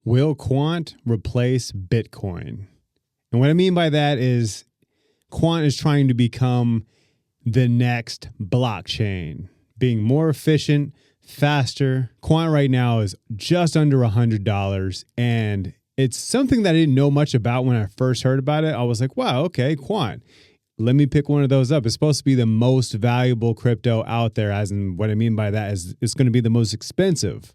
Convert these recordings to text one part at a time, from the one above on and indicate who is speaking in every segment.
Speaker 1: Will Quant replace Bitcoin? And what I mean by that is Quant is trying to become the next blockchain, being more efficient, faster. Quant right now is just under $100, and it's something that I didn't know much about when I first heard about it. I was like, wow, okay, Quant. Let me pick one of those up. It's supposed to be the most valuable crypto out there, as in what I mean by that is it's going to be the most expensive.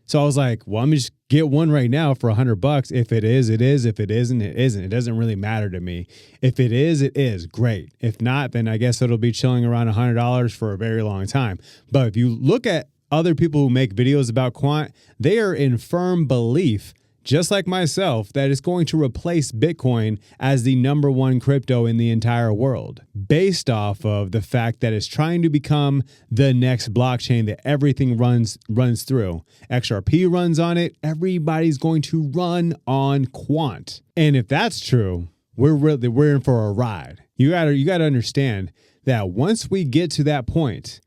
Speaker 1: So I was like, well, let me just get one right now for $100. If it is, it is. If it isn't, it isn't. It doesn't really matter to me. If it is, it is. Great. If not, then I guess it'll be chilling around $100 for a very long time. But if you look at other people who make videos about Quant, they are in firm belief, just like myself, that it's going to replace Bitcoin as the #1 crypto in the entire world, based off of the fact that it's trying to become the next blockchain that everything runs through. XRP runs on it. Everybody's going to run on Quant. And if that's true, we're in for a ride. You gotta understand that once we get to that point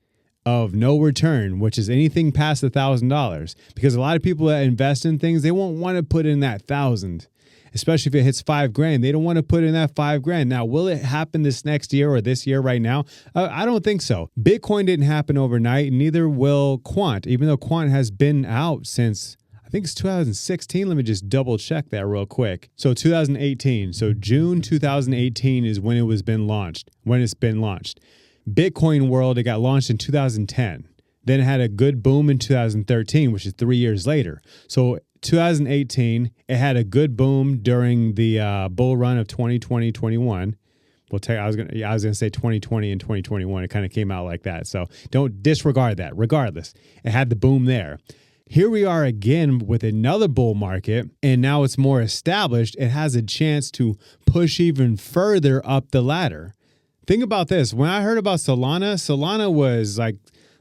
Speaker 1: of no return, which is anything past $1,000, because a lot of people that invest in things, they won't want to put in that 1,000, especially if it hits $5,000. They don't want to put in that $5,000. Now, will it happen this next year or this year right now? I don't think so. Bitcoin didn't happen overnight, and neither will Quant, even though Quant has been out since, I think it's 2016. Let me just double check that real quick. So 2018. So June 2018 is when it's been launched. Bitcoin world, it got launched in 2010. Then it had a good boom in 2013, which is 3 years later. So 2018, it had a good boom during the bull run of 2020-21. I was gonna say 2020 and 2021. It kind of came out like that. So don't disregard that. Regardless, it had the boom there. Here we are again with another bull market, and now it's more established. It has a chance to push even further up the ladder. Think about this. When I heard about Solana was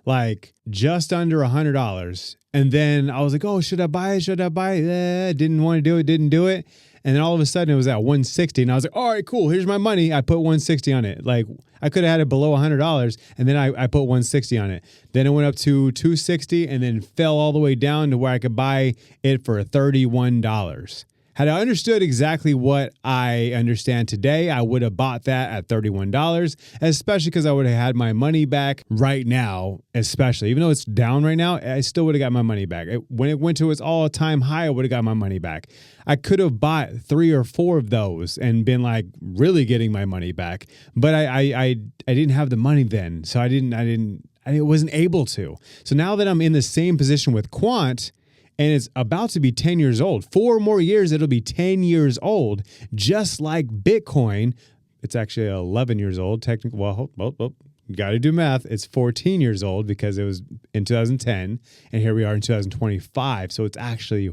Speaker 1: like just under $100. And then I was like, oh, should I buy it? Didn't want to do it. Didn't do it. And then all of a sudden it was at 160. And I was like, all right, cool. Here's my money. I put 160 on it. Like I could have had it below $100. And then I put 160 on it. Then it went up to 260 and then fell all the way down to where I could buy it for $31. Had I understood exactly what I understand today, I would have bought that at $31, especially because I would have had my money back right now, especially. Even though it's down right now, I still would have got my money back. When it went to its all-time high, I would have got my money back. I could have bought 3 or 4 of those and been like really getting my money back. But I didn't have the money then, so I wasn't able to. So now that I'm in the same position with Quant, and it's about to be 10 years old. 4 more years, it'll be 10 years old, just like Bitcoin. It's actually 11 years old, technically. Well, you got to do math. It's 14 years old because it was in 2010, and here we are in 2025. So it's actually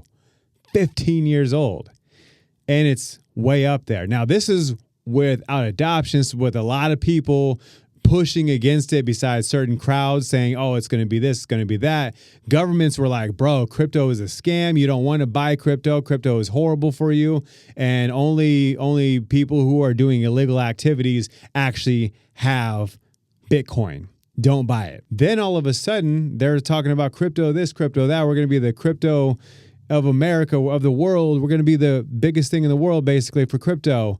Speaker 1: 15 years old, and it's way up there. Now, this is without adoptions, with a lot of people pushing against it, besides certain crowds saying, oh, it's going to be this, it's going to be that. Governments were like, bro, crypto is a scam. You don't want to buy crypto. Crypto is horrible for you. And only people who are doing illegal activities actually have Bitcoin. Don't buy it. Then all of a sudden, they're talking about crypto this, crypto that. We're going to be the crypto of America, of the world. We're going to be the biggest thing in the world, basically, for crypto.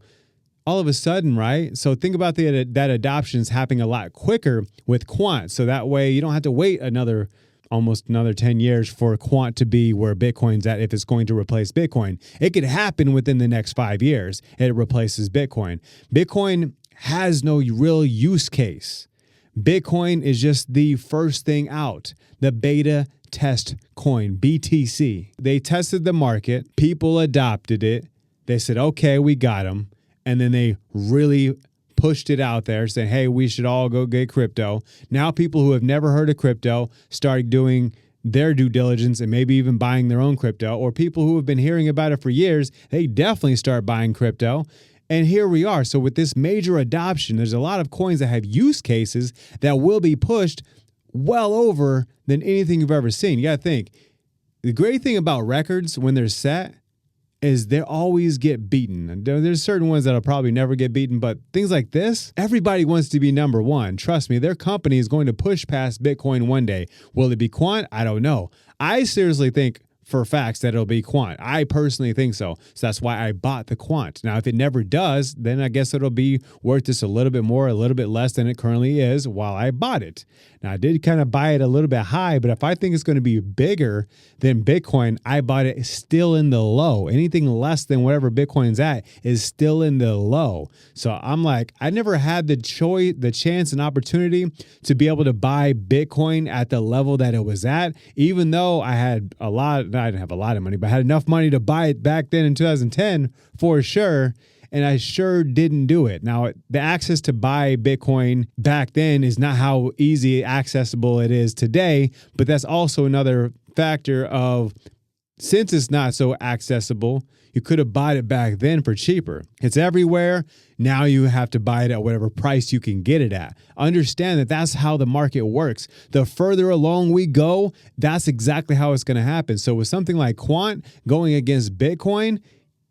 Speaker 1: All of a sudden, right? So think about that adoption is happening a lot quicker with Quant. So that way you don't have to wait almost another 10 years for Quant to be where Bitcoin's at if it's going to replace Bitcoin. It could happen within the next 5 years. It replaces Bitcoin. Bitcoin has no real use case. Bitcoin is just the first thing out. The beta test coin, BTC. They tested the market. People adopted it. They said, okay, we got them. And then they really pushed it out there saying, hey, we should all go get crypto. Now people who have never heard of crypto start doing their due diligence and maybe even buying their own crypto. Or people who have been hearing about it for years, they definitely start buying crypto. And here we are. So with this major adoption, there's a lot of coins that have use cases that will be pushed well over than anything you've ever seen. You got to think, the great thing about records when they're set is they always get beaten. And there's certain ones that'll probably never get beaten, but things like this, everybody wants to be #1. Trust me, their company is going to push past Bitcoin one day. Will it be Quant? I don't know. I seriously think for facts that it'll be Quant. I personally think so. So that's why I bought the Quant. Now, if it never does, then I guess it'll be worth just a little bit more, a little bit less than it currently is while I bought it. Now, I did kind of buy it a little bit high, but if I think it's going to be bigger than Bitcoin, I bought it still in the low. Anything less than whatever Bitcoin's at is still in the low. So I'm like, I never had the choice, the chance and opportunity to be able to buy Bitcoin at the level that it was at, even though I had I didn't have a lot of money, but I had enough money to buy it back then in 2010 for sure. And I sure didn't do it. Now, the access to buy Bitcoin back then is not how easy accessible it is today, but that's also another factor of, since it's not so accessible, you could have bought it back then for cheaper. It's everywhere. Now you have to buy it at whatever price you can get it at. Understand that that's how the market works. The further along we go, that's exactly how it's going to happen. So with something like Quant going against Bitcoin,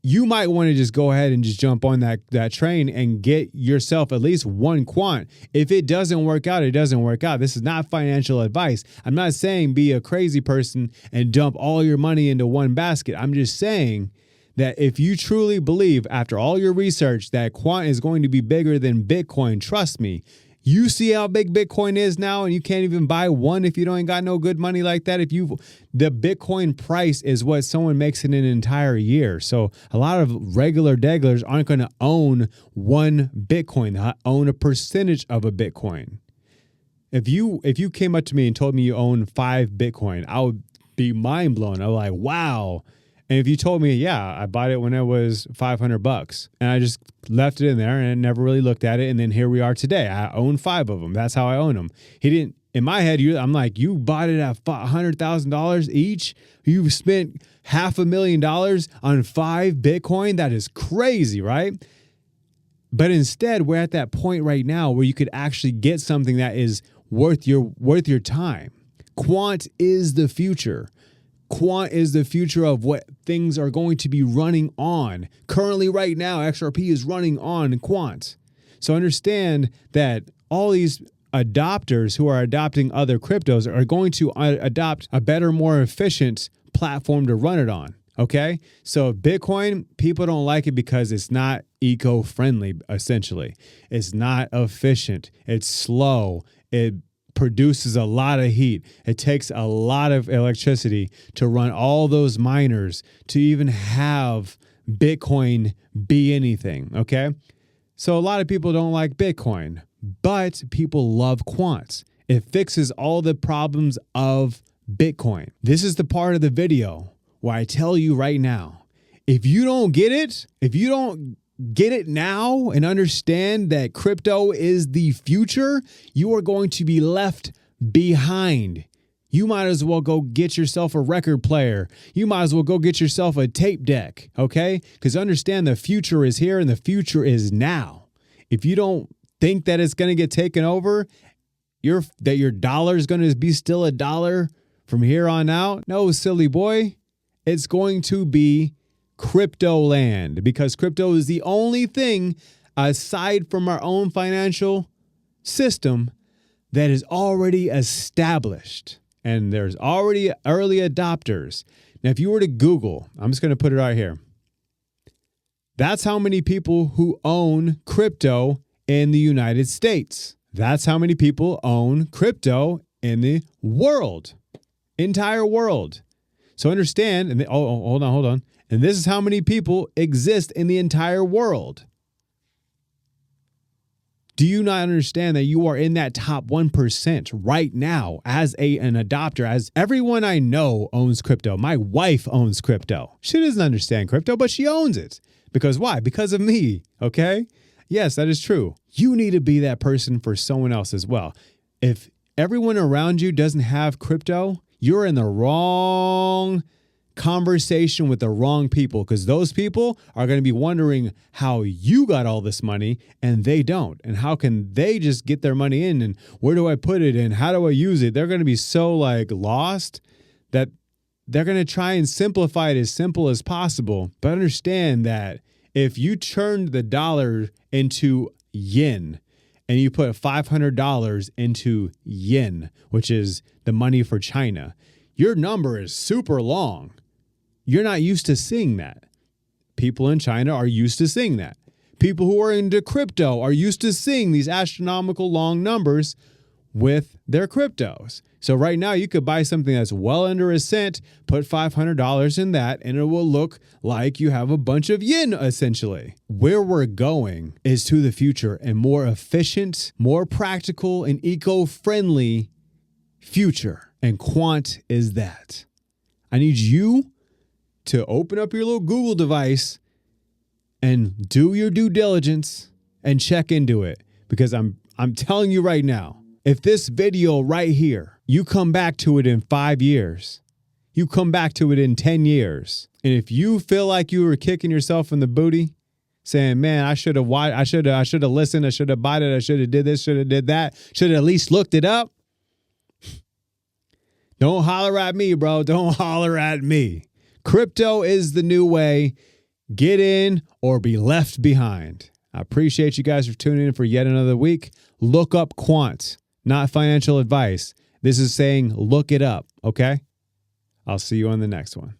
Speaker 1: you might want to just go ahead and just jump on that train and get yourself at least one Quant. If it doesn't work out, it doesn't work out. This is not financial advice. I'm not saying be a crazy person and dump all your money into one basket. I'm just saying that if you truly believe, after all your research, that Quant is going to be bigger than Bitcoin, trust me, you see how big Bitcoin is now, and you can't even buy one if you don't got no good money like that. The Bitcoin price is what someone makes in an entire year. So a lot of regular degglers aren't going to own one Bitcoin. They own a percentage of a Bitcoin. If you came up to me and told me you own 5 Bitcoin, I would be mind blown. I'm like, wow. And if you told me, yeah, I bought it when it was $500 and I just left it in there and never really looked at it, and then here we are today. I own 5 of them. That's how I own them. He didn't. In my head, I'm like, you bought it at $100,000 each. You spent $500,000 on 5 Bitcoin. That is crazy, right? But instead, we're at that point right now where you could actually get something that is worth your time. Quant is the future. Quant is the future of what things are going to be running on. Currently, right now, XRP is running on Quant. So understand that all these adopters who are adopting other cryptos are going to adopt a better, more efficient platform to run it on. Okay? So Bitcoin, people don't like it because it's not eco-friendly, essentially. It's not efficient. It's slow. It produces a lot of heat. It takes a lot of electricity to run all those miners to even have Bitcoin be anything, okay? So a lot of people don't like Bitcoin, but people love Quant. It fixes all the problems of Bitcoin. This is the part of the video where I tell you right now, if you don't get it now and understand that crypto is the future, you are going to be left behind. You might as well go get yourself a record player. You might as well go get yourself a tape deck, okay? Because understand the future is here and the future is now. If you don't think that it's going to get taken over, that your dollar is going to be still a dollar from here on out, no, silly boy. It's going to be crypto land, because crypto is the only thing aside from our own financial system that is already established, and there's already early adopters. Now, if you were to Google, I'm just going to put it right here. That's how many people who own crypto in the United States. That's how many people own crypto in the world, entire world. So understand, and hold on. And this is how many people exist in the entire world. Do you not understand that you are in that top 1% right now as an adopter? As everyone I know owns crypto. My wife owns crypto. She doesn't understand crypto, but she owns it. Because why? Because of me, okay? Yes, that is true. You need to be that person for someone else as well. If everyone around you doesn't have crypto, you're in the wrong conversation with the wrong people, because those people are going to be wondering how you got all this money and they don't, and how can they just get their money in, and where do I put it, and how do I use it? They're going to be so lost that they're going to try and simplify it as simple as possible. But understand that if you turned the dollar into yen and you put $500 into yen, which is the money for China, your number is super long. You're not used to seeing that. People in China are used to seeing that. People who are into crypto are used to seeing these astronomical long numbers with their cryptos. So right now you could buy something that's well under a cent, put $500 in that, and it will look like you have a bunch of yin essentially. Where we're going is to the future, and more efficient, more practical, and eco-friendly future. And Quant is that. I need you to open up your little Google device and do your due diligence and check into it, because I'm telling you right now, if this video right here, you come back to it in 5 years, you come back to it in 10 years, and if you feel like you were kicking yourself in the booty, saying, man, I should have listened, I should have bought it, I should have did this, should have did that, should have at least looked it up, don't holler at me, bro. Don't holler at me. Crypto is the new way. Get in or be left behind. I appreciate you guys for tuning in for yet another week. Look up Quant, not financial advice. This is saying look it up, okay? I'll see you on the next one.